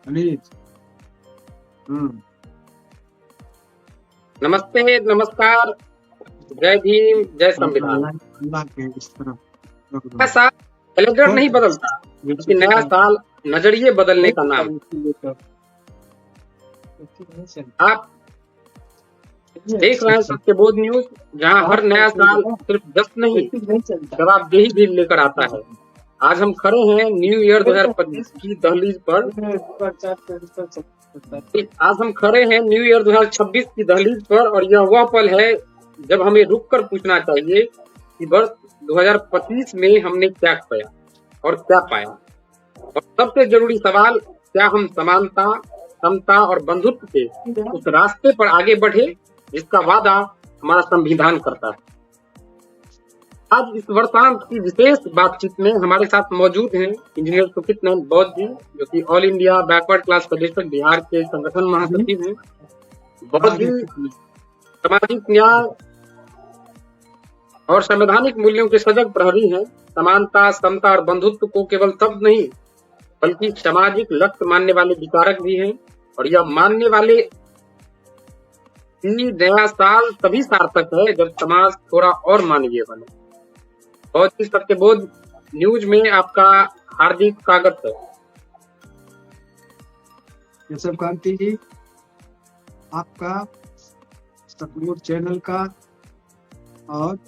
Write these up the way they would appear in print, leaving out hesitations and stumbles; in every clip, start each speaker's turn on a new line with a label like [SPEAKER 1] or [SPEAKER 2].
[SPEAKER 1] अनित। हम्म।
[SPEAKER 2] नमस्ते, नमस्कार, जय भीम, जय संविधान।
[SPEAKER 1] अल्लाह अल्लाह के इस तरफ रख दो।
[SPEAKER 2] नया साल कैलेंडर
[SPEAKER 1] कौन
[SPEAKER 2] नहीं
[SPEAKER 1] सा?
[SPEAKER 2] बदलता,
[SPEAKER 1] ये
[SPEAKER 2] क्योंकि
[SPEAKER 1] चीजें
[SPEAKER 2] नया
[SPEAKER 1] का
[SPEAKER 2] साल नजरिए बदलने का नाम। आप देख रहे हैं सत्यबोध न्यूज, जहां हर नया साल सिर्फ जश्न नहीं, जवाबदेही भी लेकर आता है। आज हम खड़े हैं न्यू ईयर 2025 की दहलीज पर। आज हम खड़े हैं न्यू ईयर 2026 की दहलीज पर, और यह वह पल है जब हमें रुककर पूछना चाहिए कि वर्ष 2025 में हमने क्या खोया और क्या पाया। और सबसे जरूरी सवाल, क्या हम समानता, समता और बंधुत्व के उस रास्ते पर आगे बढ़े जिसका वादा हमारा संविधान करता है। आज इस वर्षांत की विशेष बातचीत में हमारे साथ मौजूद हैं इंजीनियर सुखित नंद बौद्ध जी, जो कि all India backward class federation Bihar के संगठन महासचिव हैं। बौद्ध जी सामाजिक न्याय और संवैधानिक मूल्यों के सजग प्रहरी हैं। समानता, समता और बंधुत्व को केवल शब्द नहीं बल्कि सामाजिक लक्ष्य मानने वाले विचारक भी हैं, और यह मानने वाले कि नया साल तभी सार्थक है जब समाज थोड़ा और मानवीय बने। बहुत ही सत्यबोध न्यूज में आपका हार्दिक स्वागत है।
[SPEAKER 1] केशव कांति जी, आपका सतलुज चैनल का और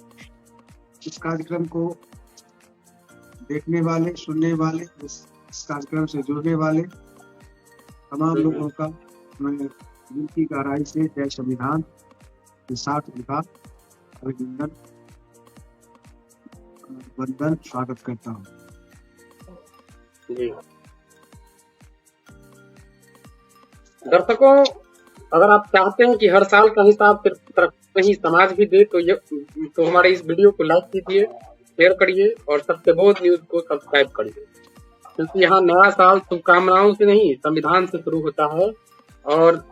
[SPEAKER 1] इस कार्यक्रम को देखने वाले, सुनने वाले, इस कार्यक्रम से जुड़ने वाले तमाम लोगों का मैं दिल की गहराई से जय संविधान के साथ उनका अभिनंदन, वंदन, स्वागत करता हूँ।
[SPEAKER 2] जी दर्शकों, अगर आप चाहते हैं कि हर साल का हिसाब सिर्फ तरफ नहीं समाज भी दे, तो हमारे इस वीडियो को लाइक कीजिए, शेयर करिए और सत्यबोध न्यूज को सब्सक्राइब करिए, क्योंकि यहाँ नया साल शुभकामनाओं से नहीं, संविधान से शुरू होता है। और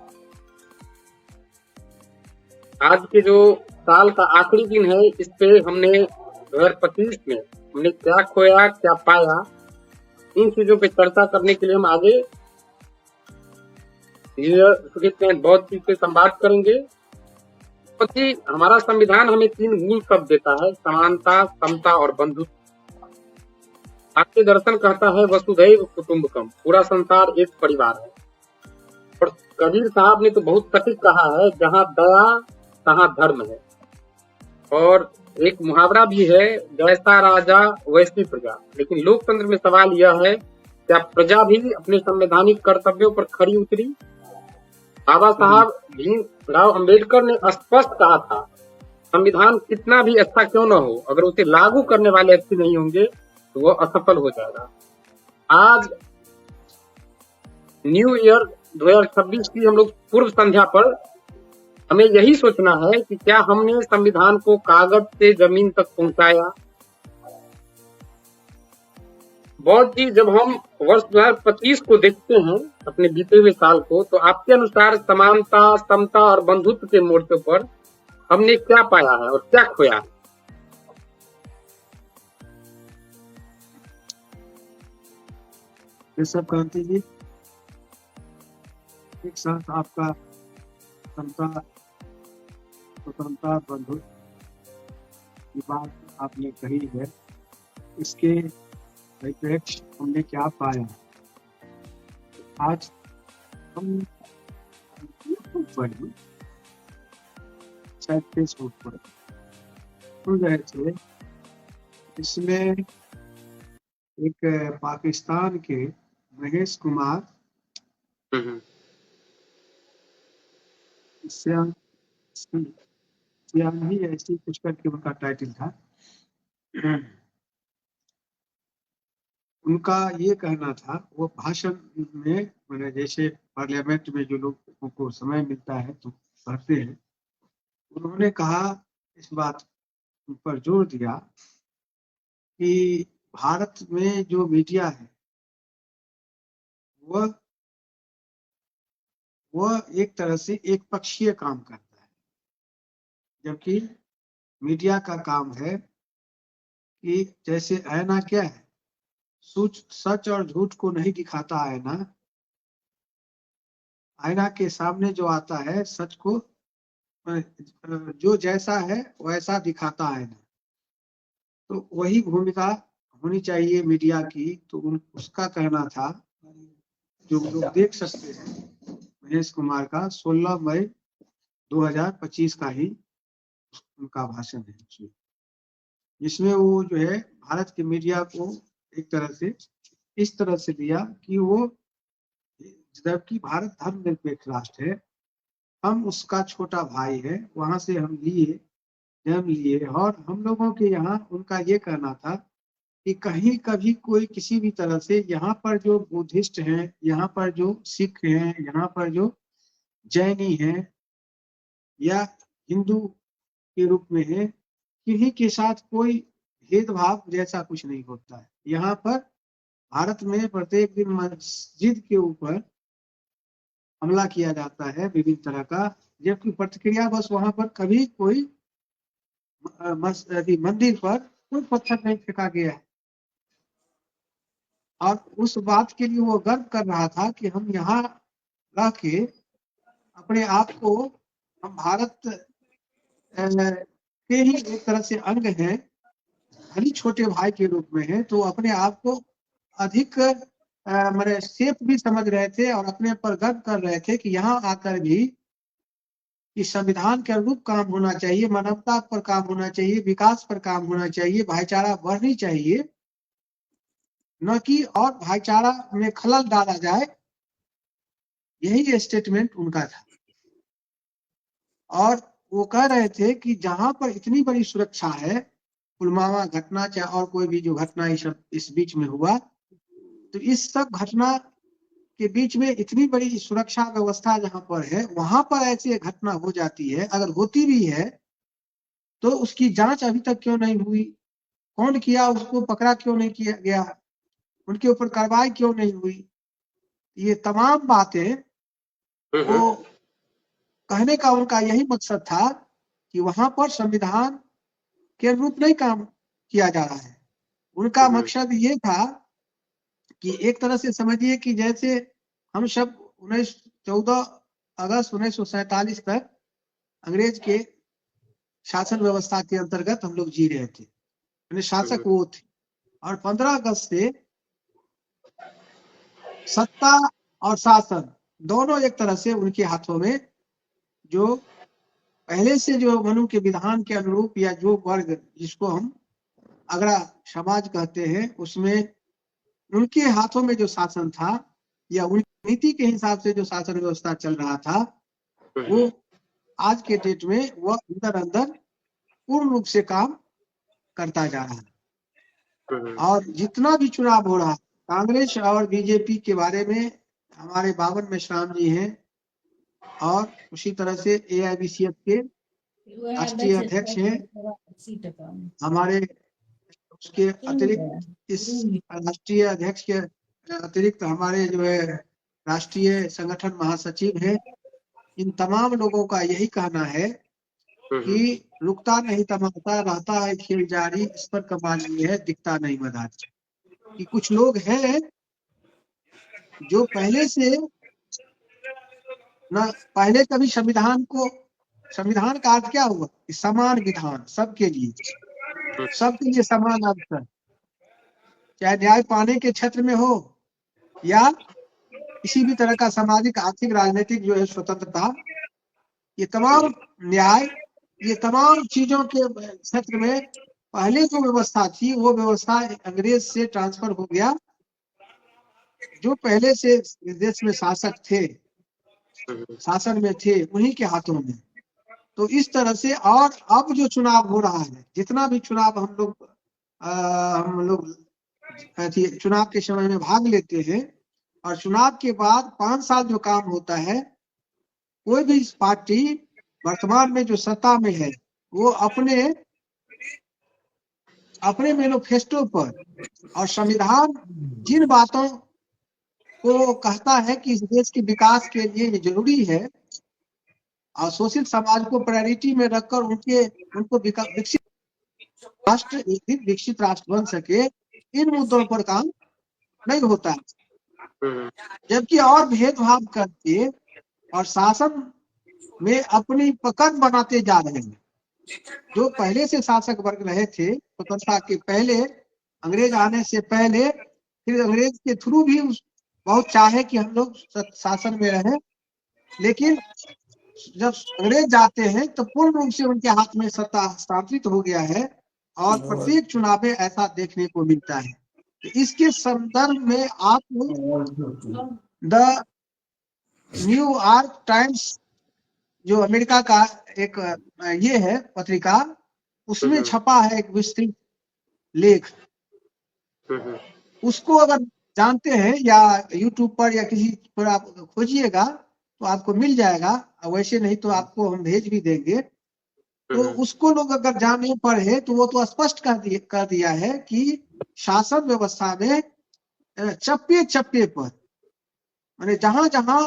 [SPEAKER 2] आज के जो साल का आखिरी दिन है, इस पे हमने 2025 में हमने क्या खोया, क्या पाया, इन चीजों पे चर्चा करने के लिए हम आगे बहुत चीज से संवाद करेंगे। हमारा संविधान हमें 3 मूल शब्द देता है: समानता, समता और बंधुत्व। आपके दर्शन कहता है वसुधैव कुटुंबकम, पूरा संसार एक परिवार है। और कबीर साहब ने तो बहुत सटीक कहा है, जहाँ दया तहाँ धर्म है। और एक मुहावरा भी है, जैसा राजा वैसी प्रजा। लेकिन लोकतंत्र में सवाल यह है, क्या प्रजा भी अपने संवैधानिक कर्तव्यों पर खरी उतरी? बाबा साहब भीमराव अंबेडकर ने स्पष्ट कहा था, संविधान कितना भी अच्छा क्यों न हो, अगर उसे लागू करने वाले अच्छे नहीं होंगे तो वह असफल हो जाएगा। आज न्यू ईयर 2026 की हम लोग पूर्व संध्या पर हमें यही सोचना है कि क्या हमने संविधान को कागज से जमीन तक पहुंचाया। बहुत ही जब हम वर्ष 2025 को देखते हैं, अपने बीते हुए साल को, तो आपके अनुसार समानता, समता और बंधुत्व के मोर्चों पर हमने क्या पाया है और क्या खोया?
[SPEAKER 1] केशव कांति जी, एक साथ आपका समता, स्वतंत्रता, बंधुत्व की बात आपने कही है, इसके परिप्रेक्ष्य हमने क्या पाया। आज हम यूट्यूब पर ही, शायद फेसबुक पर सुन रहे थे, इसमें एक पाकिस्तान के महेश कुमार सियाही ऐसी कुछ करके उनका टाइटल था। उनका ये कहना था, वो भाषण में, मैंने जैसे पार्लियामेंट में जो लोगों को समय मिलता है तो पढ़ते हैं, उन्होंने कहा, इस बात पर जोर दिया कि भारत में जो मीडिया है वह एक तरह से एक पक्षीय काम करता है, जबकि मीडिया का काम है कि जैसे आईना क्या है, सच और झूठ को नहीं दिखाता आईना, आईना के सामने जो आता है सच को जो जैसा है वैसा दिखाता है। तो वही भूमिका होनी चाहिए मीडिया की। तो उसका कहना था, जो लोग देख सकते हैं, महेश कुमार का 16 मई 2025 का ही उनका भाषण है उसमें, जिसमें वो जो है भारत के मीडिया को एक तरह से इस तरह से दिया कि वो, जबकि भारत धर्मनिरपेक्ष राष्ट्र है, हम उसका छोटा भाई है, वहां से हम जन्म लिए। और हम लोगों के यहाँ उनका ये कहना था कि कहीं कभी कोई किसी भी तरह से यहाँ पर जो बुद्धिस्ट हैं, यहाँ पर जो सिख हैं, यहाँ पर जो जैनी हैं या हिंदू के रूप में है, किन्हीं के साथ कोई भेदभाव जैसा कुछ नहीं होता है। यहाँ पर भारत में प्रत्येक दिन मस्जिद के ऊपर हमला किया जाता है विभिन्न तरह का, जबकि प्रतिक्रिया बस वहां पर कभी कोई मंदिर पर कोई पत्थर नहीं फेंका गया है। और उस बात के लिए वो गर्व कर रहा था कि हम यहाँ रह के अपने आप को, हम भारत के ही एक तरह से अंग हैं, भली छोटे भाई के रूप में हैं, तो अपने आप को अधिक मेरे सेफ भी समझ रहे थे और अपने पर गर्व कर रहे थे कि यहाँ आकर भी इस संविधान के अनुरूप काम होना चाहिए, मानवता पर काम होना चाहिए, विकास पर काम होना चाहिए, भाईचारा बढ़नी चाहिए, न कि और भाईचारा में खलल डाला जाए। यही स्टेटमेंट उनका था। और वो कह रहे थे कि जहां पर इतनी बड़ी सुरक्षा है, पुलवामा घटना चाहे और कोई भी जो घटना इस बीच में हुआ, तो इस सब घटना के बीच में इतनी बड़ी सुरक्षा व्यवस्था जहां पर है, वहां पर ऐसी घटना हो जाती है, अगर होती भी है तो उसकी जांच अभी तक क्यों नहीं हुई, कौन किया, उसको पकड़ा क्यों नहीं किया गया, उनके ऊपर कार्रवाई क्यों नहीं हुई। ये तमाम बातें वो कहने का उनका यही मकसद था कि वहां पर संविधान के अनुरूप नहीं काम किया जा रहा है। उनका मकसद ये था कि एक तरह से समझिए कि जैसे हम सब 14 अगस्त 1947 तक अंग्रेज के शासन व्यवस्था के अंतर्गत हम लोग जी रहे थे, यानी शासक वो थे, और 15 अगस्त से सत्ता और शासन दोनों एक तरह से उनके हाथों में, जो पहले से जो मनु के विधान के अनुरूप या जो वर्ग जिसको हम अगड़ा समाज कहते हैं, उसमें उनके हाथों में जो शासन था या उनकी नीति के हिसाब से जो शासन व्यवस्था चल रहा था, वो आज के डेट में वह अंदर अंदर पूर्ण रूप से काम करता जा रहा है। और जितना भी चुनाव हो रहा है, कांग्रेस और बीजेपी के बारे में हमारे बावन मेश्राम जी हैं, और उसी तरह से AIBCF के राष्ट्रीय अध्यक्ष हैं, हमारे उसके अतिरिक्त इस राष्ट्रीय अध्यक्ष के अतिरिक्त हमारे जो है राष्ट्रीय संगठन महासचिव है। इन तमाम लोगों का यही कहना है कि रुकता नहीं तमाशा, रहता है खेल जारी, इस पर कमाल ये है, दिखता नहीं मदारी। कि कुछ लोग हैं जो पहले से न, पहले कभी संविधान का अर्थ क्या हुआ, समान विधान, सबके लिए समान अवसर, चाहे न्याय पाने के क्षेत्र में हो या किसी भी तरह का सामाजिक, आर्थिक, राजनीतिक जो है स्वतंत्रता, ये तमाम न्याय, ये तमाम चीजों के क्षेत्र में पहले जो व्यवस्था थी, वो व्यवस्था अंग्रेज से ट्रांसफर हो गया, जो पहले से देश में शासक थे, शासन में थे, उन्हीं के हाथों में। तो इस तरह से, और अब जो चुनाव हो रहा है, जितना भी चुनाव हम लोग चुनाव के समय में भाग लेते हैं, और चुनाव के बाद 5 साल जो काम होता है, कोई भी पार्टी वर्तमान में जो सत्ता में है, वो अपने मैनिफेस्टो पर और संविधान जिन बातों को कहता है कि इस देश के विकास के लिए ये जरूरी है, और शोषित समाज को प्रायोरिटी में रखकर उनको विकसित राष्ट्र, एक दिन विकसित राष्ट्र बन सके, इन मुद्दों पर काम नहीं होता है। जबकि और भेदभाव करके और शासन में अपनी पकड़ बनाते जा रहे हैं। जो पहले से शासक वर्ग रहे थे स्वतंत्रता के पहले, अंग्रेज आने से पहले, फिर अंग्रेज के थ्रू भी बहुत चाहे कि हम लोग शासन में रहे, लेकिन जब अंग्रेज जाते हैं तो पूर्ण रूप से उनके हाथ में सत्ता हस्तांतरित हो गया है और प्रत्येक चुनाव में ऐसा देखने को मिलता है। तो इसके संदर्भ में आप द न्यूयॉर्क टाइम्स जो अमेरिका का एक ये है पत्रिका, उसमें छपा है एक विस्तृत लेख। उसको अगर जानते हैं या यूट्यूब पर या किसी पर आप खोजिएगा तो आपको मिल जाएगा, वैसे नहीं तो आपको हम भेज भी देंगे। तो उसको लोग अगर जाने पढ़े तो वो तो स्पष्ट कर दिया है कि शासन व्यवस्था में चप्पे चप्पे पर माने जहां जहां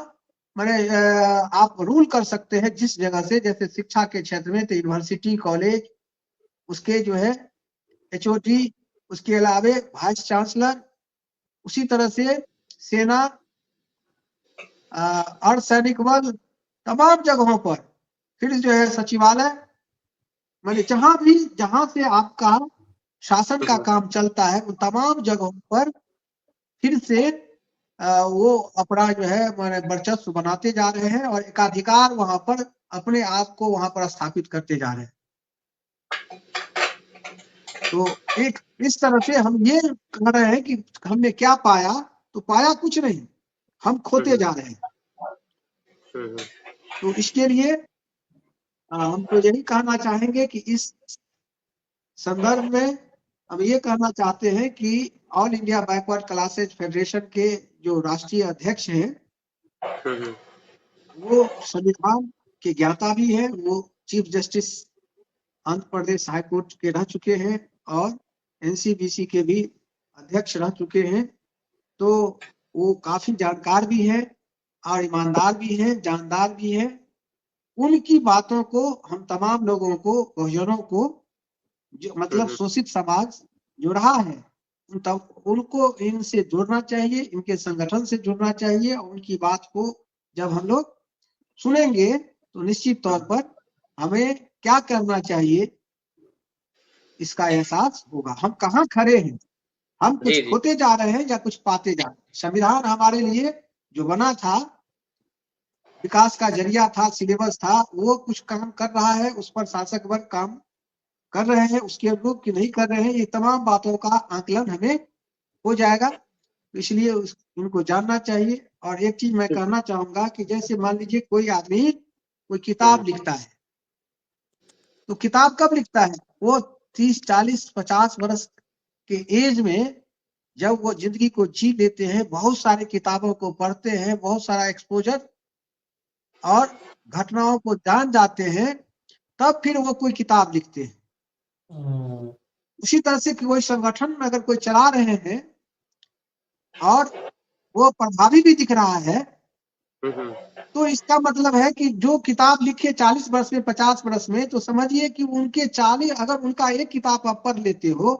[SPEAKER 1] माने आप रूल कर सकते हैं जिस जगह से, जैसे शिक्षा के क्षेत्र में तो यूनिवर्सिटी, कॉलेज, उसके जो है एचओडी, उसके अलावे वाइस चांसलर, उसी तरह से सेना, अर्धसैनिक बल, तमाम जगहों पर, फिर जो है सचिवालय, माने जहां से आपका शासन का काम चलता है उन तमाम जगहों पर फिर से वो अपना जो है माने वर्चस्व बनाते जा रहे हैं और एकाधिकार वहां पर अपने आप को वहां पर स्थापित करते जा रहे हैं। तो एक इस तरह से हम ये कह रहे हैं कि हमने क्या पाया, तो पाया कुछ नहीं, हम खोते जा रहे हैं। तो इसके लिए हम तो यही कहना चाहेंगे कि इस संदर्भ में हम ये कहना चाहते हैं कि all India backward classes federation के जो राष्ट्रीय अध्यक्ष हैं वो संविधान के ज्ञाता भी हैं, वो chief justice Andhra Pradesh high court के रह चुके हैं और एनसीबीसी के भी अध्यक्ष रह चुके हैं। तो वो काफी जानकार भी हैं और ईमानदार भी हैं, जानदार भी हैं। उनकी बातों को हम तमाम लोगों को, बहुजनों को, जो मतलब शोषित समाज जो रहा है उनको इनसे जुड़ना चाहिए, इनके संगठन से जुड़ना चाहिए और उनकी बात को जब हम लोग सुनेंगे तो निश्चित तौर पर हमें क्या करना चाहिए इसका एहसास होगा। हम कहाँ खड़े हैं, हम कुछ खोते जा रहे हैं या कुछ पाते जा रहे हैं। संविधान हमारे लिए जो बना था, विकास का जरिया था, सिलेबस था, वो कुछ काम कर रहा है, उस पर शासक वर्ग काम कर रहे हैं, उसके अनुरूप कि नहीं कर रहे हैं, ये तमाम बातों का आकलन हमें हो जाएगा। इसलिए उनको जानना चाहिए। और एक चीज मैं कहना चाहूंगा कि जैसे मान लीजिए कोई आदमी कोई किताब लिखता है, तो किताब कब लिखता है, वो 30, 40, 50 वर्ष के एज में जब वो जिंदगी को जी लेते हैं, बहुत सारी किताबों को पढ़ते हैं, बहुत सारा एक्सपोजर और घटनाओं को जान जाते हैं, तब फिर वो कोई किताब लिखते हैं। उसी तरह से कोई संगठन में अगर कोई चला रहे हैं और वो प्रभावी भी दिख रहा है, तो इसका मतलब है कि जो किताब लिखे 40 वर्ष में, 50 वर्ष में, तो समझिए कि उनके 40, अगर उनका एक किताब आप पढ़ लेते हो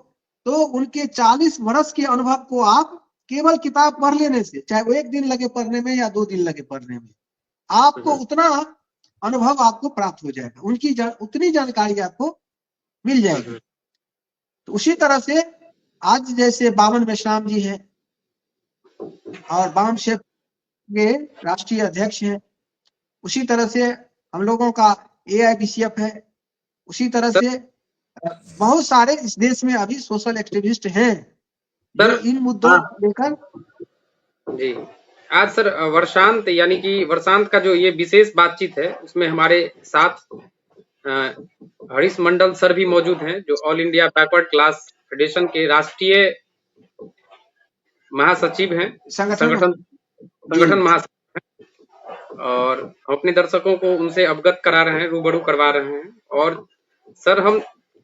[SPEAKER 1] तो उनके 40 वर्ष के अनुभव को आप केवल किताब पढ़ लेने से, चाहे वो 1 दिन लगे पढ़ने में या 2 दिन लगे पढ़ने में, आपको उतना अनुभव आपको प्राप्त हो जाएगा, उनकी उतनी जानकारी आपको मिल जाएगी। तो उसी तरह से आज जैसे बावन मेश्राम जी हैं और बाम शेख के राष्ट्रीय अध्यक्ष हैं, उसी तरह से हम लोगों का AIBCF है, उसी तरह से बहुत सारे इस देश में अभी सोशल एक्टिविस्ट हैं जो इन मुद्दों को लेकर।
[SPEAKER 2] जी आज सर वर्षांत यानी कि वर्षांत का जो ये विशेष बातचीत है उसमें हमारे साथ हरीश मंडल सर भी मौजूद हैं, जो all India backward class federation के राष्ट्रीय महासचिव हैं, संगठन महासचिव हैं, और हम अपने दर्शकों को उनसे अवगत करा रहे हैं, रूबरू करवा रहे हैं। और सर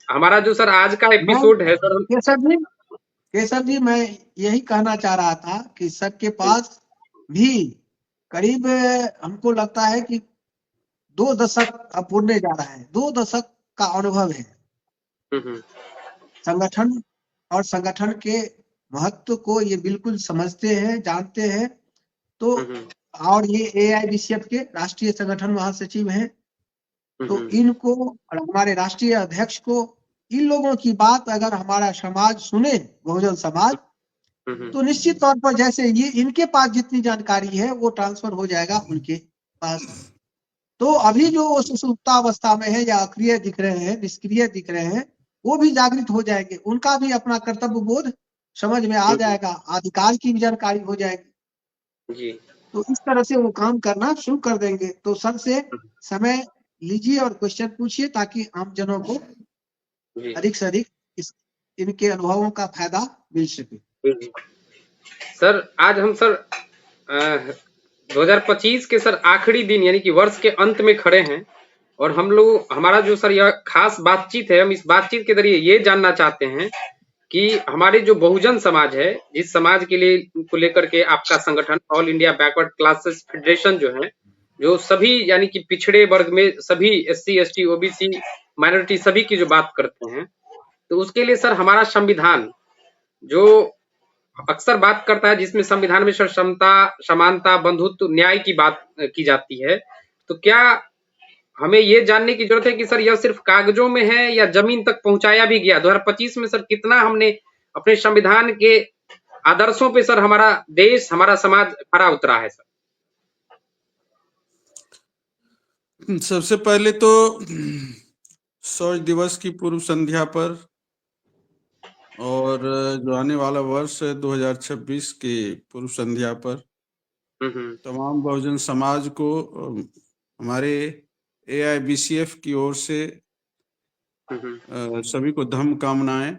[SPEAKER 2] हमारा जो सर आज का एपिसोड है सर,
[SPEAKER 1] केशव जी मैं यही कहना चाह रहा था कि सर के पास भी करीब हमको लगता है कि 2 दशक अब पूरने जा रहा है, 2 दशक का अनुभव है संगठन, और संगठन के महत्व को ये बिल्कुल समझते हैं, जानते हैं। तो और ये AIBCF के राष्ट्रीय संगठन महासचिव हैं, तो इनको और हमारे राष्ट्रीय अध्यक्ष को, इन लोगों की बात अगर हमारा समाज सुने, बहुजन समाज, तो निश्चित तौर पर जैसे ये इनके पास जितनी जानकारी है वो ट्रांसफर हो जाएगा उनके पास। तो अभी जो वो सुसुप्तावस्था में है या अक्रिय दिख रहे हैं, निष्क्रिय दिख रहे हैं, वो भी जागृत हो जाएंगे, उनका भी अपना कर्तव्य बोध समझ में आ जाएगा, अधिकार की भी जानकारी हो जाएगी
[SPEAKER 2] जी।
[SPEAKER 1] तो इस तरह से वो काम करना शुरू कर देंगे। तो सर से समय लीजिए और क्वेश्चन पूछिए ताकि आम जनों को
[SPEAKER 2] जी।
[SPEAKER 1] अधिक से अधिक इनके अनुभवों का फायदा मिल सके।
[SPEAKER 2] जी। सर आज हम सर 2025 के सर आखिरी दिन यानी कि वर्ष के अंत में खड़े हैं और हम लोग, हमारा जो सर यह खास बातचीत है, हम इस बातचीत के जरिए ये जानना चाहते हैं कि हमारे जो बहुजन समाज है, जिस समाज के लिए को लेकर के आपका संगठन all India backward classes federation जो है, जो सभी यानी कि पिछड़े वर्ग में सभी SC ST OBC माइनॉरिटी सभी की जो बात करते हैं, तो उसके लिए सर हमारा संविधान जो अक्सर बात करता है, जिसमें संविधान में सर समता, समानता, बंधुत्व, न्याय की बात की जाती है, तो क्या हमें ये जानने की जरूरत है कि सर यह सिर्फ कागजों में है या जमीन तक पहुंचाया भी गया? 2025 में सर कितना हमने अपने संविधान के आदर्शों पे सर हमारा देश, हमारा समाज खरा उतरा है सर?
[SPEAKER 3] सबसे पहले तो शौर्य दिवस की पूर्व संध्या पर और जो आने वाला वर्ष है 2026 के पूर्व संध्या पर तमाम बहुजन समाज को हमारे AIBCF की ओर से सभी को धम्म कामनाएं।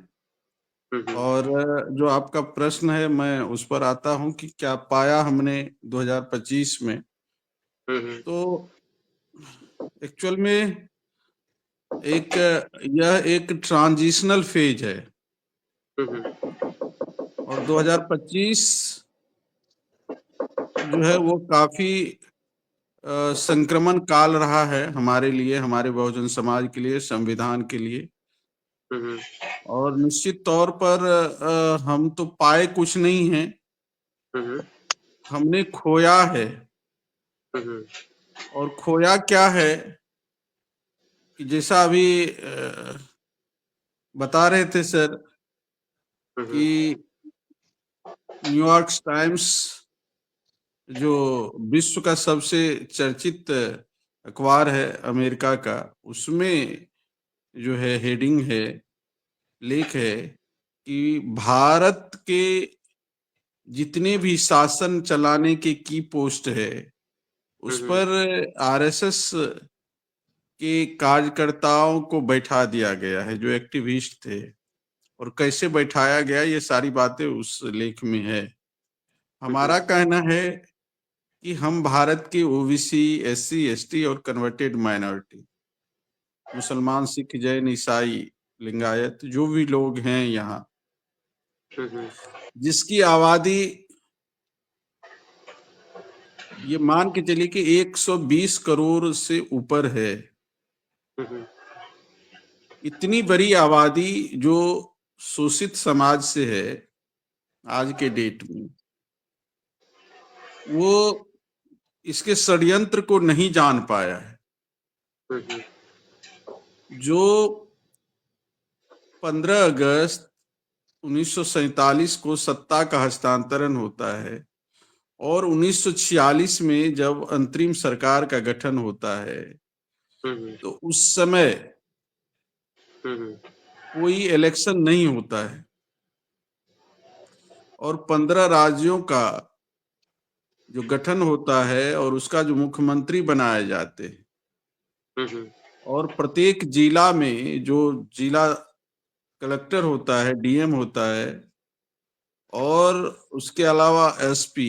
[SPEAKER 3] और जो आपका प्रश्न है मैं उस पर आता हूं कि क्या पाया हमने 2025 में, तो एक्चुअल में यह एक ट्रांजिशनल फेज है और 2025 जो है वो काफी संक्रमण काल रहा है हमारे लिए, हमारे बहुजन समाज के लिए, संविधान के लिए। और निश्चित तौर पर हम तो पाए कुछ नहीं हैं, हमने खोया है। और खोया क्या है कि जैसा अभी बता रहे थे सर कि न्यूयॉर्क टाइम्स जो विश्व का सबसे चर्चित अखबार है अमेरिका का, उसमें जो है हेडिंग है, लेख है कि भारत के जितने भी शासन चलाने के की पोस्ट है उस पर RSS के कार्यकर्ताओं को बैठा दिया गया है, जो एक्टिविस्ट थे। और कैसे बैठाया गया ये सारी बातें उस लेख में है। हमारा कहना है कि हम भारत के OBC, SC ST और कन्वर्टेड माइनॉरिटी, मुसलमान, सिख, जैन, ईसाई, लिंगायत, जो भी लोग हैं यहाँ, जिसकी आबादी ये मान के चलिए कि 120 करोड़ से ऊपर है, इतनी बड़ी आबादी जो शोषित समाज से है आज के डेट में, वो इसके षड्यंत्र को नहीं जान पाया है। जो 15 अगस्त 1947 को सत्ता का हस्तांतरण होता है और 1946 में जब अंतरिम सरकार का गठन होता है, तो उस समय कोई इलेक्शन नहीं होता है और 15 राज्यों का जो गठन होता है और उसका जो मुख्यमंत्री बनाए जाते हैं, और प्रत्येक जिला में जो जिला कलेक्टर होता है, DM होता है, और उसके अलावा SP,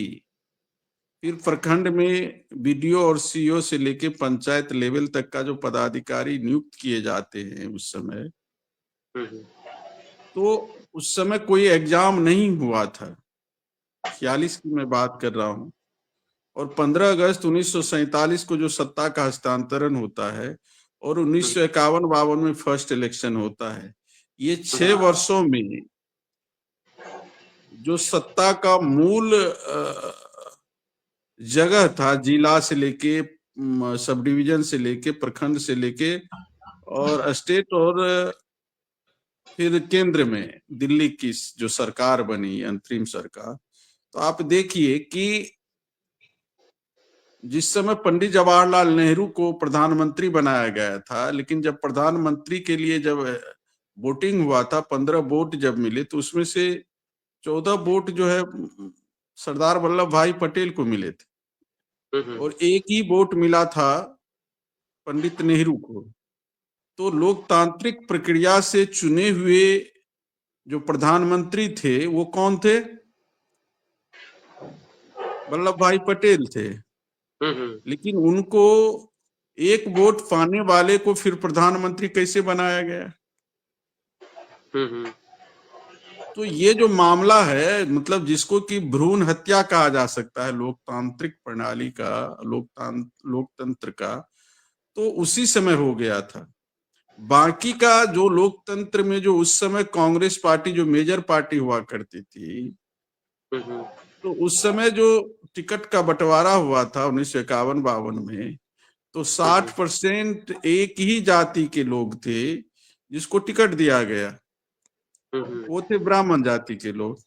[SPEAKER 3] फिर प्रखंड में BDO और CO से लेके पंचायत लेवल तक का जो पदाधिकारी नियुक्त किए जाते हैं उस समय, तो उस समय कोई एग्जाम नहीं हुआ था। 46 की मैं बात कर रहा हूं। और 15 अगस्त 1947 को जो सत्ता का हस्तांतरण होता है और 1951-52 में फर्स्ट इलेक्शन होता है, ये 6 वर्षों में जो सत्ता का मूल जगह था, जिला से लेके सब डिवीजन से लेके प्रखंड से लेके और स्टेट और फिर केंद्र में दिल्ली की जो सरकार बनी अंतरिम सरकार, तो आप देखिए कि जिस समय पंडित जवाहरलाल नेहरू को प्रधानमंत्री बनाया गया था, लेकिन जब प्रधानमंत्री के लिए जब वोटिंग हुआ था, 15 वोट जब मिले तो उसमें से 14 वोट जो है सरदार वल्लभ भाई पटेल को मिले थे और एक ही वोट मिला था पंडित नेहरू को। तो लोकतांत्रिक प्रक्रिया से चुने हुए जो प्रधानमंत्री थे वो कौन थे? वल्लभ भाई पटेल थे। लेकिन उनको एक वोट पाने वाले को फिर प्रधानमंत्री कैसे बनाया गया? तो ये जो मामला है, मतलब जिसको कि भ्रूण हत्या कहा जा सकता है लोकतांत्रिक प्रणाली का, लोकतंत्र का, तो उसी समय हो गया था। बाकी का जो लोकतंत्र में जो उस समय कांग्रेस पार्टी जो मेजर पार्टी हुआ करती थी, तो उस समय जो टिकट का बंटवारा हुआ था 1951-52 में, तो 60% एक ही जाति के लोग थे जिसको टिकट दिया गया, वो थे ब्राह्मण जाति के लोग,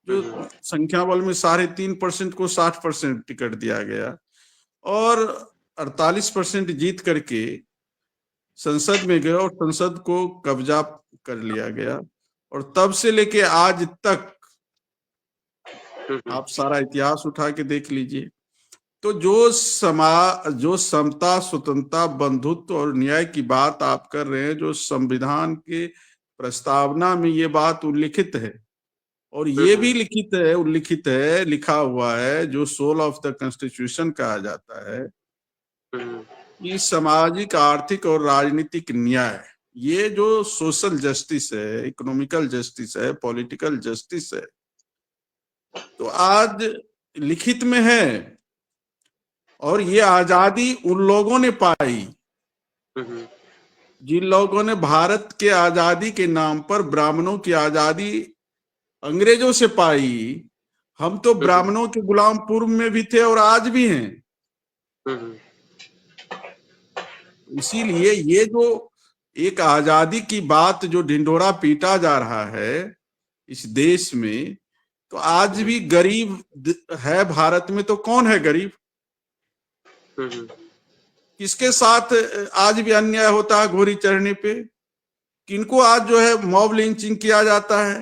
[SPEAKER 3] जो संख्या बल में 3.5% को 60% टिकट दिया गया और 48% जीत करके संसद में गए और संसद को कब्जा कर लिया गया। और तब से लेके आज तक आप सारा इतिहास उठा के देख लीजिए, तो जो समता, स्वतंत्रता, बंधुत्व और न्याय की बात आप कर रहे हैं, जो संविधान के प्रस्तावना में ये बात उल्लिखित है और ये भी उल्लिखित है, लिखा हुआ है, जो सोल ऑफ द कॉन्स्टिट्यूशन कहा जाता है कि सामाजिक, आर्थिक और राजनीतिक न्याय, ये जो सोशल जस्टिस है, इकोनॉमिकल जस्टिस है, पॉलिटिकल जस्टिस है, तो आज लिखित में है। और ये आजादी उन लोगों ने पाई जिन लोगों ने भारत के आजादी के नाम पर ब्राह्मणों की आजादी अंग्रेजों से पाई। हम तो ब्राह्मणों के गुलाम पूर्व में भी थे और आज भी हैं। इसीलिए ये जो एक आजादी की बात जो ढिंढोरा पीटा जा रहा है इस देश में, तो आज भी गरीब है भारत में, तो कौन है गरीब? किसके साथ आज भी अन्याय होता है घोड़ी चढ़ने पे? किनको आज जो है मॉब लिंचिंग किया जाता है?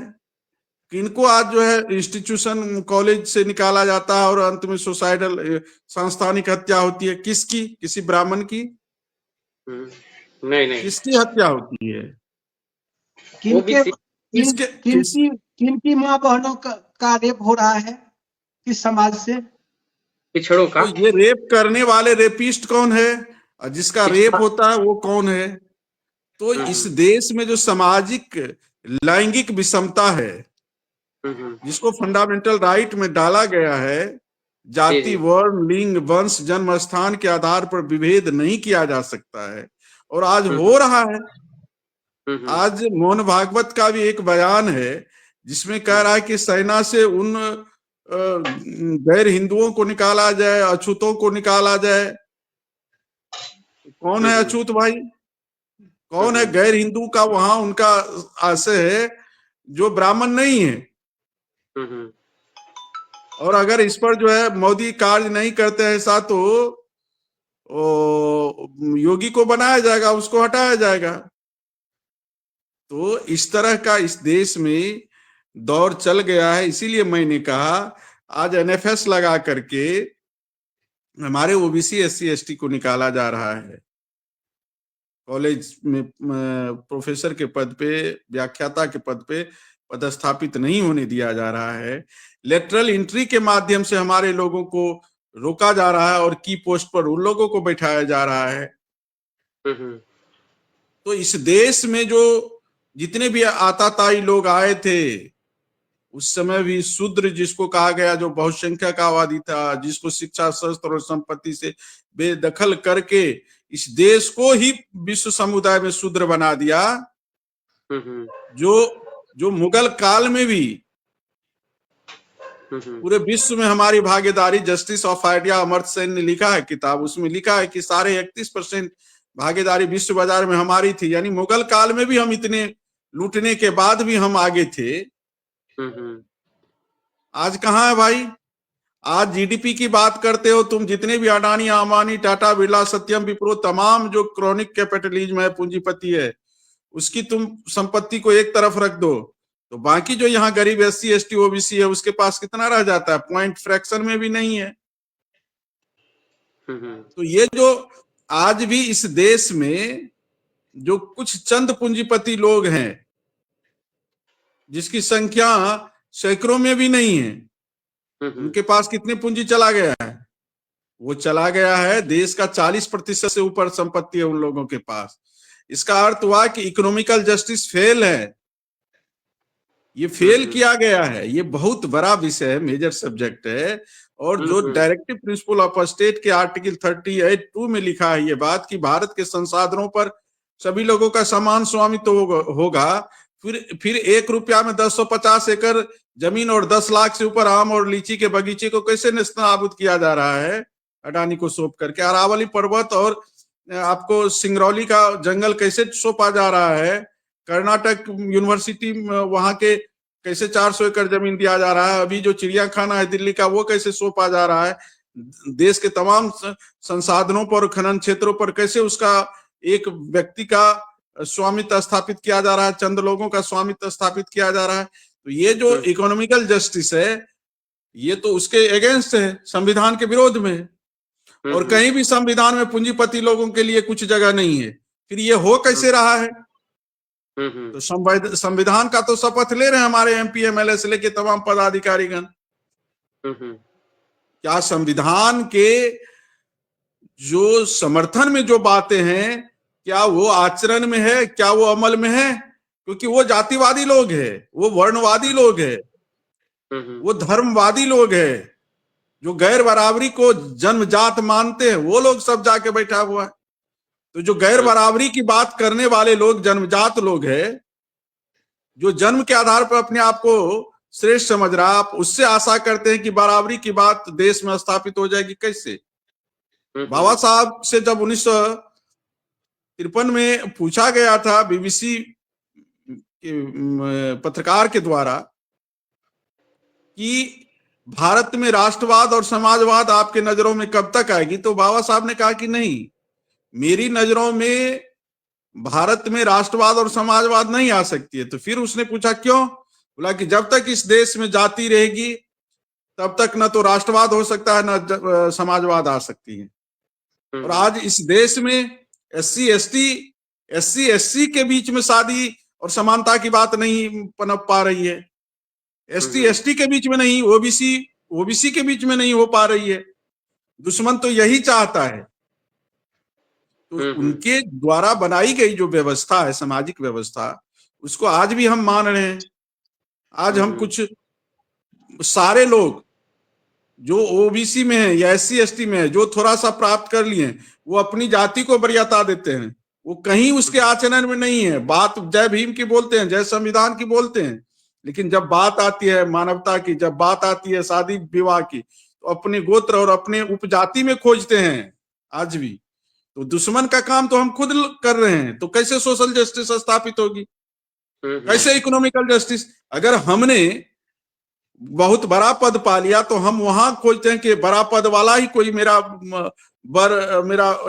[SPEAKER 3] किनको आज जो है इंस्टीट्यूशन कॉलेज से निकाला जाता है और अंत में सुसाइडल सांस्थानिक हत्या होती है? किसकी? किसी ब्राह्मण की?
[SPEAKER 2] नहीं।
[SPEAKER 3] किसकी हत्या होती है?
[SPEAKER 1] किनकी माँ बहनों का रेप हो रहा है किस समाज से?
[SPEAKER 2] पिछड़ों का।
[SPEAKER 3] तो ये रेप करने वाले रेपिस्ट कौन है और जिसका रेप होता है वो कौन है? तो इस देश में जो सामाजिक लैंगिक विषमता है, जिसको फंडामेंटल राइट में डाला गया है, जाति, वर्ण, लिंग, वंश, जन्म स्थान के आधार पर विभेद नहीं किया जा सकता है, और आज हो रहा है। आज मोहन भागवत का भी एक बयान है जिसमें कह रहा है कि सेना से उन गैर हिंदुओं को निकाला जाए, अछूतों को निकाला जाए। कौन है अछूत भाई? कौन है गैर हिंदू का? वहां उनका आशय है जो ब्राह्मण नहीं है। और अगर इस पर जो है मोदी कार्य नहीं करते हैं ऐसा, तो योगी को बनाया जाएगा, उसको हटाया जाएगा। तो इस तरह का इस देश में दौर चल गया है। इसीलिए मैंने कहा आज एनएफएस लगा करके हमारे ओबीसी, एससी, एसटी को निकाला जा रहा है। कॉलेज में प्रोफेसर के पद पे, व्याख्याता के पद पे पदस्थापित नहीं होने दिया जा रहा है। लेटरल एंट्री के माध्यम से हमारे लोगों को रोका जा रहा है और की पोस्ट पर उन लोगों को बैठाया जा रहा है। तो इस देश में जो जितने भी आताताई लोग आए थे, उस समय भी शूद्र जिसको कहा गया, जो बहुसंख्यक आबादी था, जिसको शिक्षा, शस्त्र और संपत्ति से बेदखल करके इस देश को ही विश्व समुदाय में शूद्र बना दिया। जो मुगल काल में भी पूरे विश्व में हमारी भागीदारी, justice of idea Amartya Sen ने लिखा है किताब, उसमें लिखा है कि साढ़े 31% भागीदारी विश्व बाजार में हमारी थी। यानी मुगल काल में भी हम इतने लूटने के बाद भी हम आगे थे। आज कहाँ है भाई? आज जीडीपी की बात करते हो तुम, जितने भी अडानी, अंबानी, टाटा, बिरला, सत्यम, विप्रो, तमाम जो क्रॉनिक कैपिटलिज्म है, पूंजीपति है, उसकी तुम संपत्ति को एक तरफ रख दो, तो बाकी जो यहाँ गरीब SC ST OBC है उसके पास कितना रह जाता है? पॉइंट फ्रैक्शन में भी नहीं है। तो ये जो आज भी इस देश में जो कुछ चंद पूंजीपति लोग हैं, जिसकी संख्या सैकड़ों में भी नहीं है, उनके पास कितने पूंजी चला गया है? वो चला गया है देश का 40% से ऊपर संपत्ति है उन लोगों के पास। इसका अर्थ हुआ कि इकोनॉमिकल जस्टिस फेल है, ये फेल किया गया है। ये बहुत बड़ा विषय है, मेजर सब्जेक्ट है। और जो डायरेक्टिव प्रिंसिपल ऑफ स्टेट के आर्टिकल 38(2) में लिखा है ये बात कि भारत के संसाधनों पर सभी लोगों का समान स्वामित्व होगा। फिर 1 रुपया में 1050 एकड़ जमीन और 10 लाख से ऊपर आम और लीची के बगीचे को कैसे नेस्तनाबूद किया जा रहा है अडानी को सौंप करके? अरावली पर्वत और आपको सिंगरौली का जंगल कैसे सौंपा जा रहा है? कर्नाटक यूनिवर्सिटी वहां के कैसे 400 एकड़ जमीन दिया जा रहा है? अभी जो चिड़ियाखाना है दिल्ली का वो कैसे सौंपा जा रहा है? देश के तमाम संसाधनों पर, खनन क्षेत्रों पर कैसे उसका एक व्यक्ति का स्वामित्व स्थापित किया जा रहा है, चंद लोगों का स्वामित्व स्थापित किया जा रहा है। तो ये जो इकोनॉमिकल जस्टिस है ये तो उसके अगेंस्ट है, संविधान के विरोध में है। और कहीं भी संविधान में पूंजीपति लोगों के लिए कुछ जगह नहीं है। फिर ये हो कैसे रहा है? तो संविधान का तो शपथ ले रहे हैं हमारे MP MLA से लेके तमाम पदाधिकारीगण। क्या संविधान के जो समर्थन में जो बातें हैं क्या वो आचरण में है, क्या वो अमल में है? क्योंकि वो जातिवादी लोग हैं, वो वर्णवादी लोग हैं, वो धर्मवादी लोग हैं, जो गैर बराबरी को जन्मजात मानते हैं, वो लोग सब जाके बैठा हुआ है। तो जो गैर बराबरी की बात करने वाले लोग जन्मजात लोग हैं, जो जन्म के आधार पर अपने आप को श्रेष्ठ समझ रहा, आप उससे आशा करते हैं कि बराबरी की बात देश में स्थापित हो जाएगी कैसे? बाबा साहब से जब 1953 में पूछा गया था BBC पत्रकार के द्वारा कि भारत में राष्ट्रवाद और समाजवाद आपके नजरों में कब तक आएगी, तो बाबा साहब ने कहा कि नहीं, मेरी नजरों में भारत में राष्ट्रवाद और समाजवाद नहीं आ सकती है। तो फिर उसने पूछा क्यों? बोला कि जब तक इस देश में जाति रहेगी तब तक न तो राष्ट्रवाद हो सकता है न समाजवाद आ सकती है। और आज इस देश में SC SC के बीच में शादी और समानता की बात नहीं पनप पा रही है, ST ST के बीच में नहीं, OBC के बीच में नहीं हो पा रही है। दुश्मन तो यही चाहता है। तो उनके द्वारा बनाई गई जो व्यवस्था है, सामाजिक व्यवस्था, उसको आज भी हम मान रहे हैं। आज हम कुछ सारे लोग जो OBC में है या SC ST में है, जो थोड़ा सा प्राप्त कर लिए वो अपनी जाति को वरीयता देते हैं, वो कहीं उसके आचरण में नहीं है। बात जय भीम की बोलते हैं, जय संविधान की बोलते हैं, लेकिन जब बात आती है मानवता की, जब बात आती है शादी विवाह की, तो अपने गोत्र और अपने उपजाति में खोजते हैं आज भी। तो दुश्मन का काम तो हम खुद कर रहे हैं, तो कैसे सोशल जस्टिस स्थापित होगी? कैसे इकोनॉमिकल जस्टिस? अगर हमने बहुत बड़ा पद पा लिया तो हम वहां खोजते हैं कि बड़ा पद वाला ही कोई मेरा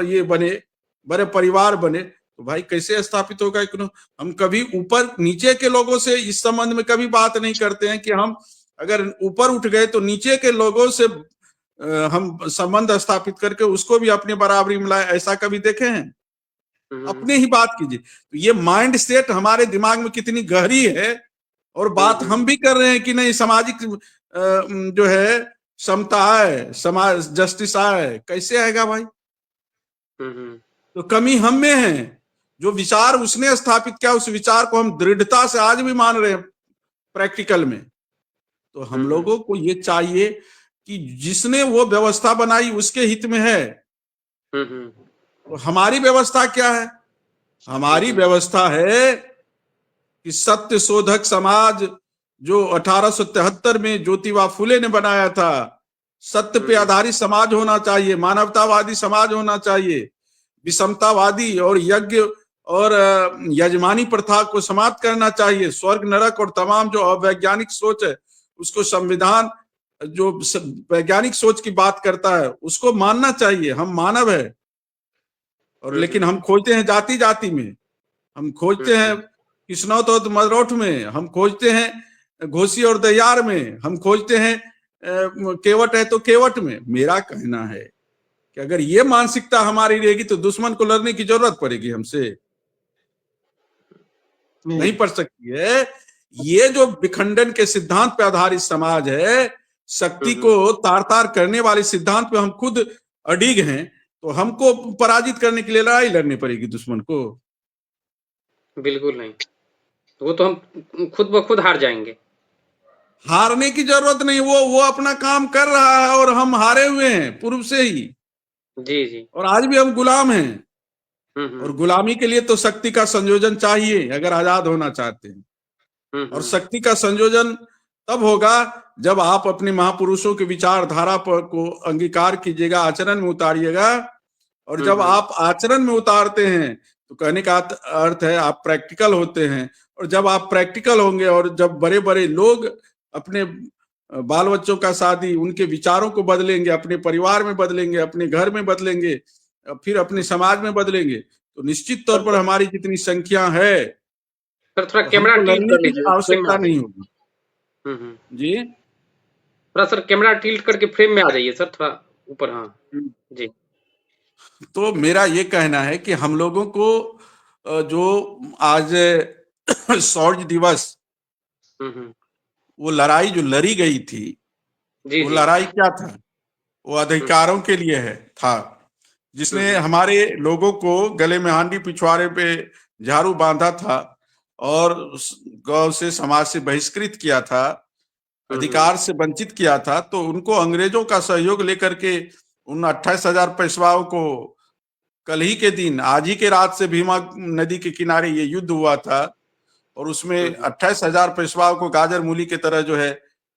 [SPEAKER 3] ये बने, बड़े परिवार बने। तो भाई कैसे स्थापित होगा हम कभी ऊपर नीचे के लोगों से इस संबंध में कभी बात नहीं करते हैं कि हम अगर ऊपर उठ गए तो नीचे के लोगों से हम संबंध स्थापित करके उसको भी अपनी बराबरी मिलाए, ऐसा कभी देखे हैं? अपने ही बात कीजिए। तो ये माइंड सेट हमारे दिमाग में कितनी गहरी है, और बात हम भी कर रहे हैं कि नहीं सामाजिक जो है समता है, समाज जस्टिस है, कैसे आएगा भाई? तो कमी हम में है। जो विचार उसने स्थापित किया उस विचार को हम दृढ़ता से आज भी मान रहे हैं प्रैक्टिकल में। तो हम लोगों को ये चाहिए कि जिसने वो व्यवस्था बनाई उसके हित में है। तो हमारी व्यवस्था क्या है? हमारी व्यवस्था है कि सत्य शोधक समाज जो 1873 में ज्योतिबा फुले ने बनाया था, सत्य पे आधारित समाज होना चाहिए, मानवतावादी समाज होना चाहिए, विषमतावादी और यज्ञ और यजमानी प्रथा को समाप्त करना चाहिए, स्वर्ग नरक और तमाम जो अवैज्ञानिक सोच है उसको संविधान जो वैज्ञानिक सोच की बात करता है उसको मानना चाहिए। हम मानव है, और लेकिन हम खोजते हैं जाति जाति में, हम खोजते हैं किस्नौत और मदरौठ में, हम खोजते हैं घोसी और दयार में, हम खोजते हैं केवट है तो केवट में। मेरा कहना है कि अगर ये मानसिकता हमारी रहेगी तो दुश्मन को लड़ने की जरूरत पड़ेगी हमसे? नहीं पड़ सकती है। ये जो विखंडन के सिद्धांत पे आधारित समाज है, शक्ति को तार तार करने वाले सिद्धांत पे हम खुद अडिग हैं, तो हमको पराजित करने के लिए लड़ाई लड़नी पड़ेगी दुश्मन को।
[SPEAKER 2] बिल्कुल नहीं, वो तो हम खुद ब खुद हार जाएंगे।
[SPEAKER 3] हारने की जरूरत नहीं, वो अपना काम कर रहा है और हम हारे हुए हैं पूर्व से ही।
[SPEAKER 2] जी जी।
[SPEAKER 3] और आज भी हम गुलाम हैं, और गुलामी के लिए तो शक्ति का संयोजन चाहिए अगर आजाद होना चाहते हैं। और शक्ति का संयोजन तब होगा जब आप अपने महापुरुषों के विचारधारा पर को अंगीकार कीजिएगा, आचरण में उतारिएगा। और जब आप आचरण में उतारते हैं तो कहने का अर्थ है आप प्रैक्टिकल होते हैं। और जब आप प्रैक्टिकल होंगे और जब बड़े बड़े लोग अपने बाल बच्चों का शादी, उनके विचारों को बदलेंगे, अपने परिवार में बदलेंगे, अपने घर में बदलेंगे, फिर अपने समाज में बदलेंगे, तो निश्चित तौर पर हमारी जितनी संख्या है
[SPEAKER 2] सर थोड़ा कैमरा टिल्ट कर लीजिए,
[SPEAKER 3] आवश्यकता नहीं होगी। जी
[SPEAKER 2] थोड़ा सर कैमरा टिल्ट करके फ्रेम में आ जाइए सर, थोड़ा ऊपर। हाँ जी।
[SPEAKER 3] तो मेरा ये कहना है कि हम लोगों को जो आज शौर्य दिवस, वो लड़ाई जो लड़ी गई थी, वो लड़ाई क्या था? वो अधिकारों के लिए था, जिसने हमारे लोगों को गले में हांडी पिछवाड़े पे झाड़ू बांधा था और गांव से समाज से बहिष्कृत किया था, अधिकार से वंचित किया था। तो उनको अंग्रेजों का सहयोग लेकर के उन 28,000 पेशवाओं को कल ही के दिन, आज ही के रात से भीमा नदी के किनारे ये युद्ध हुआ था, और उसमें 28,000 पेशवाओं को गाजर मूली की तरह जो है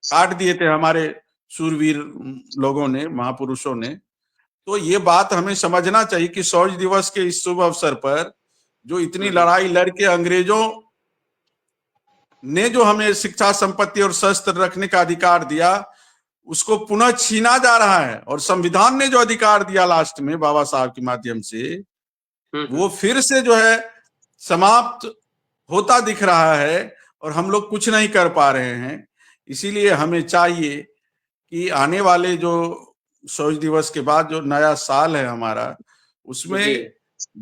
[SPEAKER 3] काट दिए थे हमारे शूरवीर लोगों ने, महापुरुषों ने। तो ये बात हमें समझना चाहिए कि शौर्य दिवस के इस शुभ अवसर पर जो इतनी लड़ाई लड़के अंग्रेजों ने जो हमें शिक्षा, संपत्ति और शस्त्र रखने का अधिकार दिया, उसको पुनः छीना जा रहा है। और संविधान ने जो अधिकार दिया लास्ट में बाबा साहब के माध्यम से, वो फिर से जो है समाप्त होता दिख रहा है, और हम लोग कुछ नहीं कर पा रहे हैं। इसीलिए हमें चाहिए कि आने वाले जो शौर्य दिवस के बाद जो नया साल है हमारा, उसमें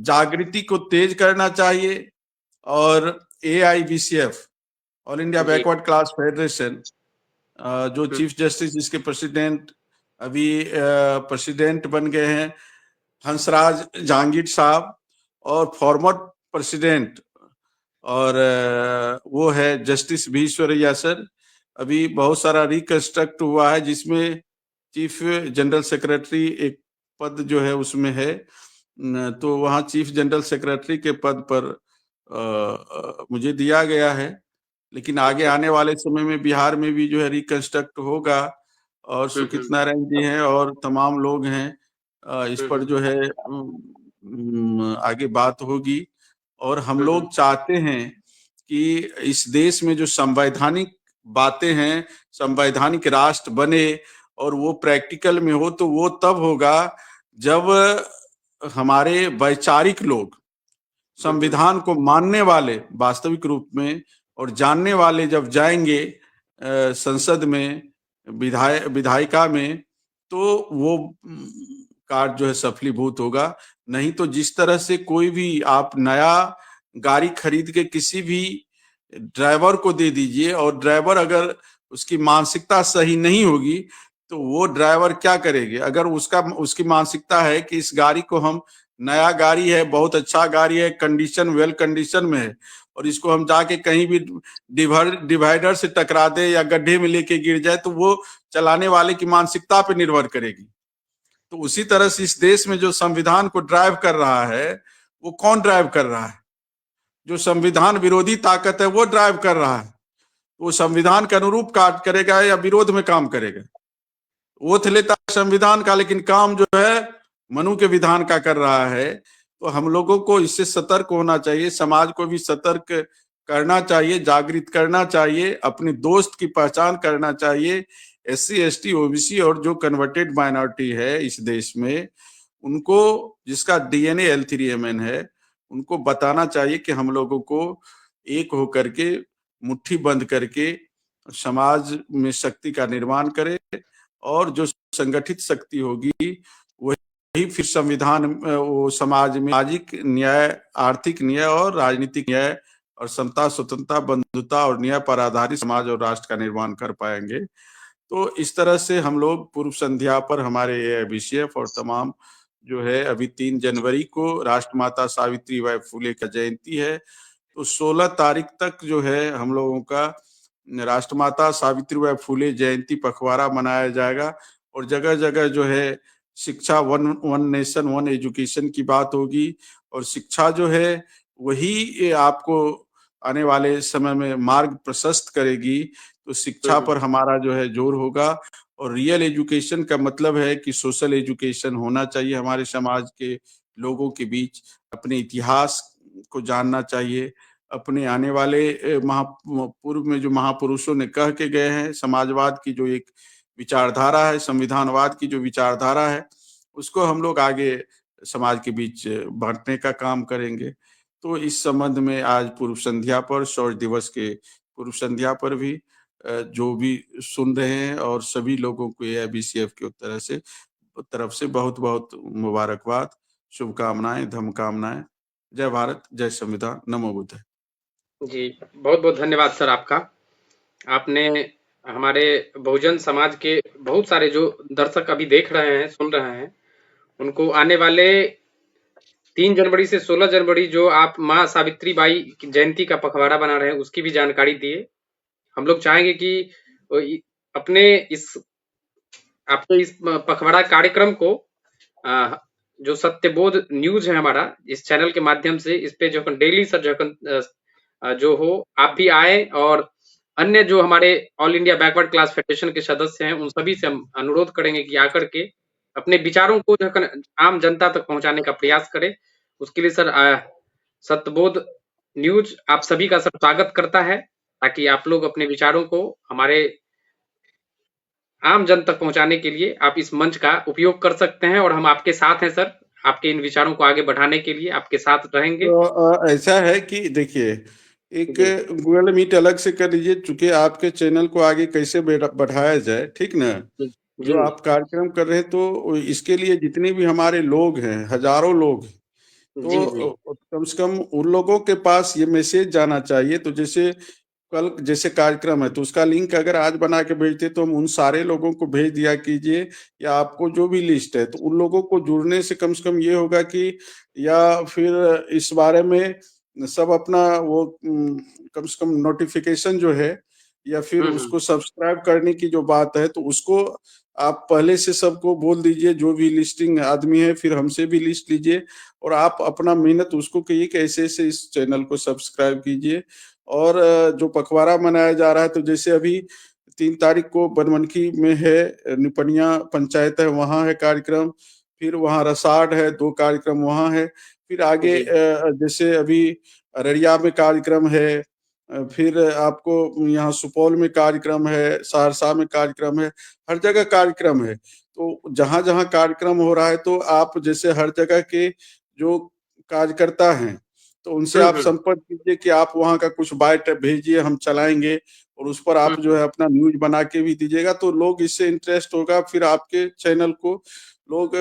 [SPEAKER 3] जागृति को तेज करना चाहिए। और AIBCF, all India backward class federation, जो चीफ जस्टिस जिसके प्रेसिडेंट अभी प्रेसिडेंट बन गए हैं हंसराज जहांगीर साहब, और फॉर्मर प्रेसिडेंट और वो है जस्टिस भीश्वरैया सर। अभी बहुत सारा रिकंस्ट्रक्ट हुआ है, जिसमें चीफ जनरल सेक्रेटरी एक पद जो है उसमें है, तो वहाँ चीफ जनरल सेक्रेटरी के पद पर मुझे दिया गया है। लेकिन आगे आने वाले समय में बिहार में भी जो है रिकंस्ट्रक्ट होगा, और सुकित नारायण जी हैं और तमाम लोग हैं, इस पर जो है आगे बात होगी। और हम लोग चाहते हैं कि इस देश में जो संवैधानिक बातें हैं, संवैधानिक राष्ट्र बने, और वो प्रैक्टिकल में हो। तो वो तब होगा जब हमारे वैचारिक लोग, संविधान को मानने वाले वास्तविक रूप में और जानने वाले जब जाएंगे संसद में, विधायिका में, तो वो कार्य जो है सफलीभूत होगा। नहीं तो जिस तरह से कोई भी आप नया गाड़ी खरीद के किसी भी ड्राइवर को दे दीजिए, और ड्राइवर अगर उसकी मानसिकता सही नहीं होगी तो वो ड्राइवर क्या करेंगे? अगर उसकी मानसिकता है कि इस गाड़ी को हम, नया गाड़ी है, बहुत अच्छा गाड़ी है, कंडीशन वेल कंडीशन में है, और इसको हम जाके कहीं भी डिवाइडर से टकरा दे या गड्ढे में लेके गिर जाए, तो वो चलाने वाले की मानसिकता पे निर्भर करेगी। तो उसी तरह से इस देश में जो संविधान को ड्राइव कर रहा है, वो कौन ड्राइव कर रहा है? जो संविधान विरोधी ताकत है वो ड्राइव कर रहा है। वो संविधान के अनुरूप कार्य करेगा या विरोध में काम करेगा? ओथ लेता है संविधान का, लेकिन काम जो है मनु के विधान का कर रहा है। तो हम लोगों को इससे सतर्क होना चाहिए, समाज को भी सतर्क करना चाहिए, जागृत करना चाहिए, अपने दोस्त की पहचान करना चाहिए। SC ST OBC और जो कन्वर्टेड माइनॉरिटी है इस देश में, उनको जिसका DNA L3MN है, उनको बताना चाहिए कि हम लोगों को एक होकर के मुट्ठी बंद करके समाज में शक्ति का निर्माण करें, और जो संगठित शक्ति होगी वही फिर संविधान वो समाज में सामाजिक न्याय, आर्थिक न्याय और राजनीतिक न्याय और समता, स्वतंत्रता, बंधुता और न्याय पर आधारित समाज और राष्ट्र का निर्माण कर पाएंगे। तो इस तरह से हम लोग पूर्व संध्या पर हमारे AIBCF और तमाम जो है, अभी 3 जनवरी को राष्ट्रमाता सावित्रीबाई फुले का जयंती है, तो 16 तारीख तक जो है हम लोगों का राष्ट्रमाता सावित्रीबाई फुले जयंती पखवाड़ा मनाया जाएगा। और जगह जगह जो है शिक्षा वन नेशन वन एजुकेशन की बात होगी, और शिक्षा जो है वही आपको आने वाले समय में मार्ग प्रशस्त करेगी। तो शिक्षा पर हमारा जो है जोर होगा, और रियल एजुकेशन का मतलब है कि सोशल एजुकेशन होना चाहिए हमारे समाज के लोगों के बीच, अपने इतिहास को जानना चाहिए, अपने आने वाले पूर्व में जो महापुरुषों ने कह के गए हैं, समाजवाद की जो एक विचारधारा है, संविधानवाद की जो विचारधारा है, उसको हम लोग आगे समाज के बीच बांटने का काम करेंगे। तो इस संबंध में आज पूर्व संध्या पर, शौर्य दिवस के पूर्व संध्या पर भी जो भी सुन रहे हैं और सभी लोगों को AIBCF की तरफ से बहुत बहुत मुबारकबाद, शुभकामनाएं, धमकामनाएं। जय भारत, जय संविधान, नमो बुद्ध।
[SPEAKER 2] जी, बहुत बहुत धन्यवाद सर आपका। आपने हमारे बहुजन समाज के बहुत सारे जो दर्शक अभी देख रहे हैं, सुन रहे हैं, उनको आने वाले 3 जनवरी से 16 जनवरी जो आप माँ सावित्रीबाई की जयंती का पखवाड़ा बना रहे हैं, उसकी भी जानकारी दिए। हम लोग चाहेंगे कि अपने आपके इस पखवाड़ा कार्यक्रम को जो सत्यबोध न्यूज है हमारा, इस चैनल के माध्यम से इस पे जो डेली सर जो हो आप भी आए, और अन्य जो हमारे all India backward class federation के सदस्य हैं उन सभी से हम अनुरोध करेंगे कि आकर के अपने विचारों को जो आम जनता तक पहुंचाने का प्रयास करें। उसके लिए सर सत्यबोध न्यूज आप सभी का सर स्वागत करता है, ताकि आप लोग अपने विचारों को हमारे आम जन तक पहुंचाने के लिए आप इस मंच का उपयोग कर सकते हैं, और हम आपके साथ हैं सर, आपके इन विचारों को आगे बढ़ाने के लिए आपके साथ रहेंगे।
[SPEAKER 3] तो ऐसा है कि देखिए, एक गूगल मीट अलग से कर लीजिए, चूंकि आपके चैनल को आगे कैसे बढ़ाया जाए, ठीक ना। जो आप कार्यक्रम कर रहे हैं, तो इसके लिए जितने भी हमारे लोग हैं, हजारों लोग, तो कम से कम उन लोगों के पास ये मैसेज जाना चाहिए। तो जैसे कल जैसे कार्यक्रम है, तो उसका लिंक अगर आज बना के भेजते तो हम उन सारे लोगों को भेज दिया कीजिए, या आपको जो भी लिस्ट है, तो उन लोगों को जुड़ने से कम ये होगा कि, या फिर इस बारे में सब अपना वो कम से कम नोटिफिकेशन जो है, या फिर उसको सब्सक्राइब करने की जो बात है, तो उसको आप पहले से सबको बोल दीजिए, जो भी लिस्टिंग आदमी है, फिर हमसे भी लिस्ट लीजिए, और आप अपना मेहनत उसको कहिए कि ऐसे ऐसे इस चैनल को सब्सक्राइब कीजिए। और जो पखवाड़ा मनाया जा रहा है, तो जैसे अभी 3 तारीख को बनमनखी में है, निपनिया पंचायत है, वहाँ है कार्यक्रम, फिर वहाँ रसाड़ है, 2 कार्यक्रम वहाँ है, फिर आगे जैसे अभी अररिया में कार्यक्रम है, फिर आपको यहाँ सुपौल में कार्यक्रम है, सहरसा में कार्यक्रम है, हर जगह कार्यक्रम है। तो जहाँ जहाँ कार्यक्रम हो रहा है, तो आप जैसे हर जगह के जो कार्यकर्ता हैं, तो उनसे आप संपर्क कीजिए कि आप वहाँ का कुछ बाइट भेजिए, हम चलाएंगे, और उस पर आप जो है अपना न्यूज बना के भी दीजिएगा, तो लोग इससे इंटरेस्ट होगा, फिर आपके चैनल को लोग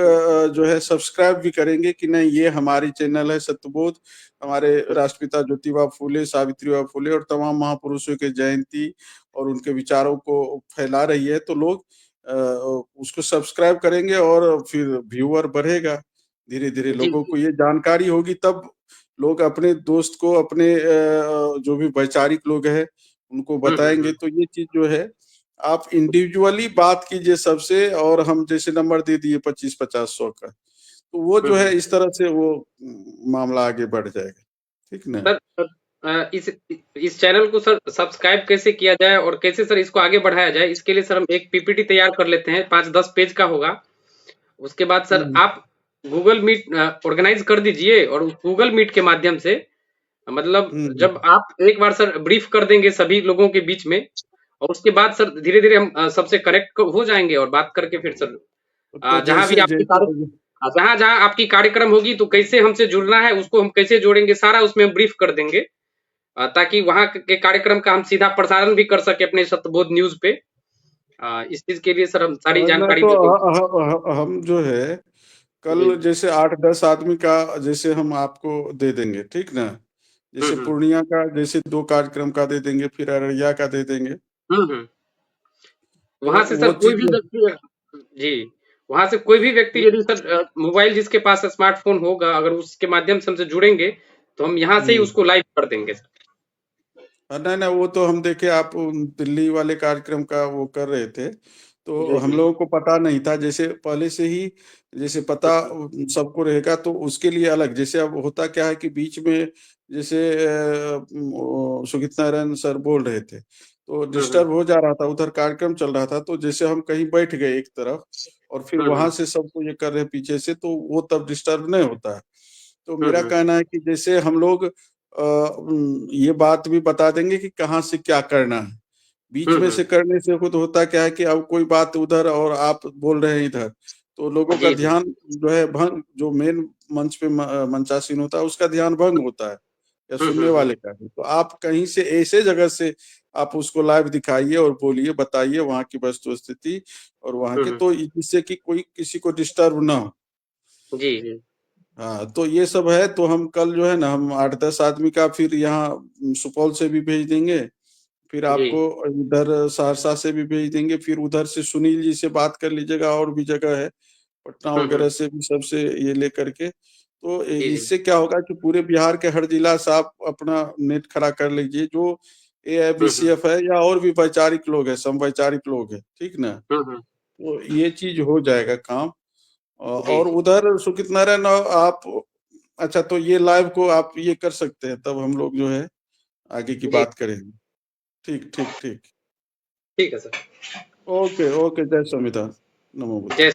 [SPEAKER 3] जो है सब्सक्राइब भी करेंगे कि नहीं, ये हमारी चैनल है सत्यबोध, हमारे राष्ट्रपिता ज्योतिबा फूले, सावित्रीबाई फूले और तमाम महापुरुषों के जयंती और उनके विचारों को फैला रही है। तो लोग उसको सब्सक्राइब करेंगे, और फिर व्यूअर बढ़ेगा, धीरे धीरे लोगों को ये जानकारी होगी, तब लोग अपने दोस्त को, अपने जो भी वैचारिक लोग हैं उनको बताएंगे। तो ये चीज जो है, आप इंडिविजुअली बात कीजिए सबसे, और हम जैसे नंबर दे दिए 25-50-100 का, तो वो जो है इस तरह से वो मामला आगे बढ़ जाएगा, ठीक ना।
[SPEAKER 2] सर इस चैनल को सर सब्सक्राइब कैसे किया जाए और कैसे सर इसको आगे बढ़ाया जाए, इसके लिए सर हम एक पीपीटी तैयार कर लेते हैं, 5-10 पेज का होगा। उसके बाद सर
[SPEAKER 3] हम्म,
[SPEAKER 2] आप गूगल मीट ऑर्गेनाइज कर दीजिए, और गूगल मीट के माध्यम से मतलब
[SPEAKER 3] हम्म।
[SPEAKER 2] जब आप एक बार सर ब्रीफ कर देंगे सभी लोगों के बीच में, और उसके बाद सर धीरे धीरे हम सबसे कनेक्ट हो जाएंगे, और बात करके फिर सर
[SPEAKER 3] तो
[SPEAKER 2] जहां भी
[SPEAKER 3] जैसे
[SPEAKER 2] आपकी
[SPEAKER 3] जैसे
[SPEAKER 2] जहां जहां आपकी कार्यक्रम होगी तो कैसे हमसे जुड़ना है, उसको हम कैसे जोड़ेंगे, सारा उसमें हम ब्रीफ कर देंगे, ताकि वहां के कार्यक्रम का हम सीधा प्रसारण भी कर सके अपने सत्यबोध न्यूज पे। इस चीज के लिए सर हम सारी
[SPEAKER 3] मैं
[SPEAKER 2] जानकारी
[SPEAKER 3] तो
[SPEAKER 2] दे देंगे।
[SPEAKER 3] हम जो है
[SPEAKER 2] जी।
[SPEAKER 3] कल जैसे 8-10 आदमी का जैसे हम आपको दे देंगे, ठीक ना। जैसे
[SPEAKER 2] हम्म।
[SPEAKER 3] पूर्णिया का जैसे 2 कार्यक्रम का दे देंगे, फिर अररिया का दे देंगे।
[SPEAKER 2] हम्म।
[SPEAKER 3] तो
[SPEAKER 2] वहां से
[SPEAKER 3] वो
[SPEAKER 2] सर कोई भी
[SPEAKER 3] चीज
[SPEAKER 2] व्यक्ति, जी, वहां से कोई भी व्यक्ति यदि सर मोबाइल जिसके पास स्मार्टफोन होगा, अगर उसके माध्यम से हमसे जुड़ेंगे तो हम यहाँ से ही
[SPEAKER 3] हम्म।
[SPEAKER 2] उसको लाइव कर देंगे सर।
[SPEAKER 3] नहीं नहीं, वो तो हम देखे आप दिल्ली वाले कार्यक्रम का वो कर रहे थे, तो
[SPEAKER 2] जी
[SPEAKER 3] हम
[SPEAKER 2] जी।
[SPEAKER 3] लोगों को पता नहीं था। जैसे पहले से ही जैसे पता सबको रहेगा तो उसके लिए अलग। जैसे अब होता क्या है कि बीच में जैसे सुगीत नारायण सर बोल रहे थे तो
[SPEAKER 2] हम्म।
[SPEAKER 3] डिस्टर्ब हो जा रहा था, उधर कार्यक्रम चल रहा था, तो जैसे हम कहीं बैठ गए एक तरफ और फिर
[SPEAKER 2] हम्म।
[SPEAKER 3] वहां से सबको ये कर रहे हैं पीछे से, तो वो तब डिस्टर्ब नहीं होता है। तो मेरा
[SPEAKER 2] हम्म।
[SPEAKER 3] कहना है कि जैसे हम लोग ये बात भी बता देंगे कि कहाँ से क्या करना है। बीच में
[SPEAKER 2] हम्म।
[SPEAKER 3] से करने से खुद होता क्या है कि अब कोई बात उधर और आप बोल रहे हैं इधर, तो लोगों का
[SPEAKER 2] जी जी।
[SPEAKER 3] ध्यान जो है भंग, जो मेन मंच पे मंचासीन होता है उसका ध्यान भंग होता है, या सुनने
[SPEAKER 2] हम्म।
[SPEAKER 3] वाले का भी। तो आप कहीं से ऐसे जगह से आप उसको लाइव दिखाइए और बोलिए, बताइए वहाँ की वस्तु स्थिति और वहाँ के,
[SPEAKER 2] हम्म।
[SPEAKER 3] तो जिससे कि कोई किसी को डिस्टर्ब ना हो।
[SPEAKER 2] जी जी।
[SPEAKER 3] हाँ, तो ये सब है। तो हम कल जो है ना, हम 8-10 आदमी का फिर यहाँ सुपौल से भी भेज देंगे, फिर
[SPEAKER 2] जी।
[SPEAKER 3] आपको इधर सहरसा से भी भेज देंगे, फिर उधर से सुनील जी से बात कर लीजिएगा, और भी जगह है पटना वगैरह से भी, सबसे ये लेकर के। तो
[SPEAKER 2] जी जी।
[SPEAKER 3] इससे क्या होगा कि पूरे बिहार के हर जिला से आप अपना नेट खड़ा कर लीजिए, जो
[SPEAKER 2] हम्म।
[SPEAKER 3] AIBCF है या और भी वैचारिक लोग है, समवैचारिक लोग है, ठीक ना।
[SPEAKER 2] हम्म।
[SPEAKER 3] तो ये चीज हो जाएगा काम।
[SPEAKER 2] जी
[SPEAKER 3] और
[SPEAKER 2] जी।
[SPEAKER 3] उधर सुकित नारायण आप, अच्छा तो ये लाइव को आप ये कर सकते हैं, तब हम लोग जो है आगे की
[SPEAKER 2] जी।
[SPEAKER 3] बात करेंगे। ठीक ठीक ठीक।
[SPEAKER 2] ठीक है सर।
[SPEAKER 3] ओके ओके, जय संविधान। नमो बुद्धाय।
[SPEAKER 2] जय